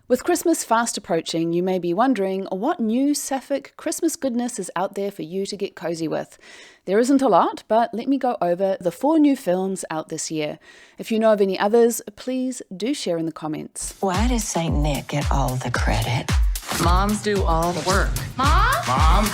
With Christmas fast approaching, you may be wondering what new Sapphic Christmas goodness is out there for you to get cozy with. There isn't a lot, but let me go over the 4 new films out this year. If you know of any others, please do share in the comments. Why does Saint Nick get all the credit? Moms do all the work. Mom?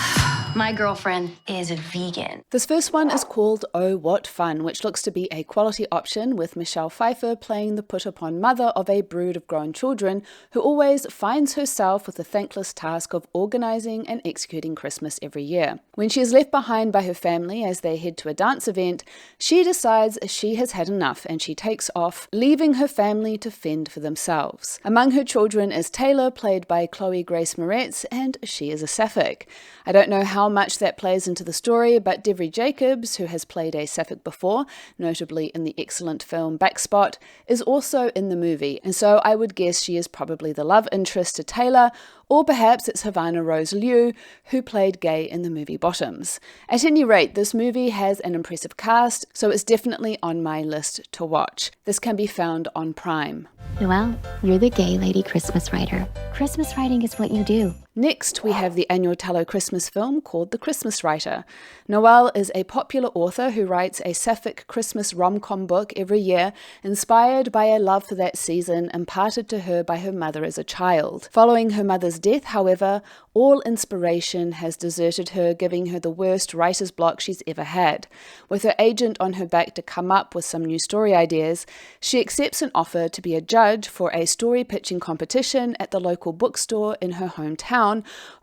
My girlfriend is a vegan. This first one is called Oh.What.Fun, which looks to be a quality option with Michelle Pfeiffer playing the put-upon mother of a brood of grown children who always finds herself with the thankless task of organizing and executing Christmas every year. When she is left behind by her family as they head to a dance event, she decides she has had enough and she takes off, leaving her family to fend for themselves. Among her children is Taylor, played by Chloe Grace Moretz, and she is a Sapphic. I don't know how much that plays into the story, but Devery Jacobs, who has played a Sapphic before, notably in the excellent film Backspot, is also in the movie, and so I would guess she is probably the love interest to Taylor, or perhaps it's Havana Rose Liu, who played Gay in the movie Bottoms. At any rate, this movie has an impressive cast, so it's definitely on my list to watch. This can be found on Prime. Noelle, you're the gay lady Christmas writer. Christmas writing is what you do. Next, we have the annual Tallow Christmas film called The Christmas Writer. Noelle is a popular author who writes a Sapphic Christmas rom-com book every year, inspired by a love for that season imparted to her by her mother as a child. Following her mother's death, however, all inspiration has deserted her, giving her the worst writer's block she's ever had. With her agent on her back to come up with some new story ideas, she accepts an offer to be a judge for a story pitching competition at the local bookstore in her hometown,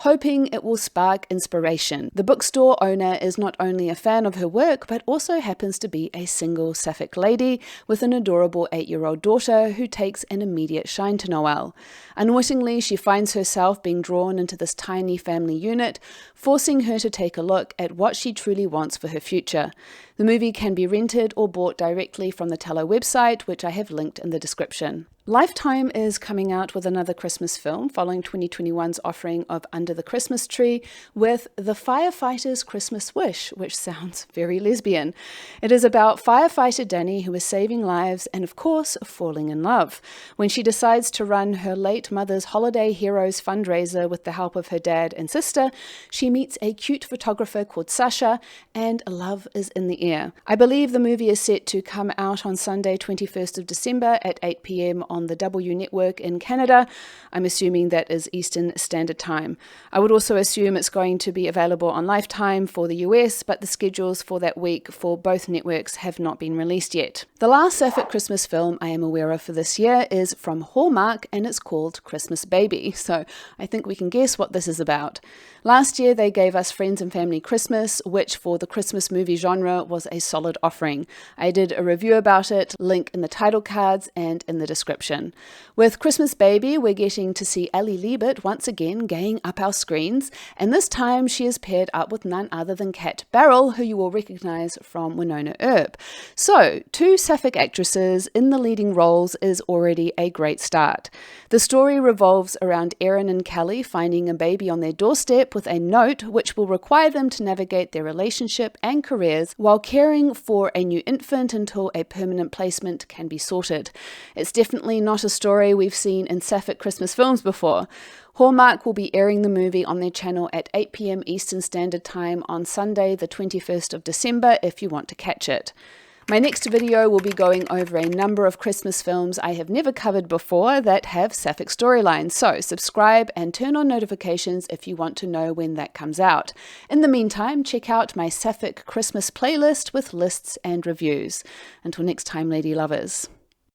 hoping it will spark inspiration. The bookstore owner is not only a fan of her work, but also happens to be a single Sapphic lady with an adorable 8-year-old daughter who takes an immediate shine to Noelle. Unwittingly, she finds herself being drawn into this tiny family unit, forcing her to take a look at what she truly wants for her future. The movie can be rented or bought directly from the Tallow website, which I have linked in the description. Lifetime is coming out with another Christmas film following 2021's offering of Under the Christmas Tree with The Firefighter's Christmas Wish, which sounds very lesbian. It is about firefighter Danny, who is saving lives and, of course, falling in love. When she decides to run her late mother's Holiday Heroes fundraiser with the help of her dad and sister, she meets a cute photographer called Sasha, and love is in the air. I believe the movie is set to come out on Sunday, 21st of December at 8 p.m. on the W Network in Canada. I'm assuming that is Eastern Standard Time. I would also assume it's going to be available on Lifetime for the US, but the schedules for that week for both networks have not been released yet. The last Sapphic Christmas film I am aware of for this year is from Hallmark, and it's called Christmas Baby, so I think we can guess what this is about. Last year they gave us Friends and Family Christmas, which for the Christmas movie genre was a solid offering. I did a review about it, link in the title cards and in the description. With Christmas Baby, we're getting to see Ellie Liebert once again gaying up our screens, and this time she is paired up with none other than Kat Barrell, who you will recognize from Winona Earp. So, 2 Sapphic actresses in the leading roles is already a great start. The story revolves around Erin and Kelly finding a baby on their doorstep with a note which will require them to navigate their relationship and careers while caring for a new infant until a permanent placement can be sorted. It's definitely not a story we've seen in Sapphic Christmas films before. Hallmark will be airing the movie on their channel at 8 p.m. Eastern Standard Time on Sunday, the 21st of December, if you want to catch it. My next video will be going over a number of Christmas films I have never covered before that have Sapphic storylines, so subscribe and turn on notifications if you want to know when that comes out. In the meantime, check out my Sapphic Christmas playlist with lists and reviews. Until next time, lady lovers.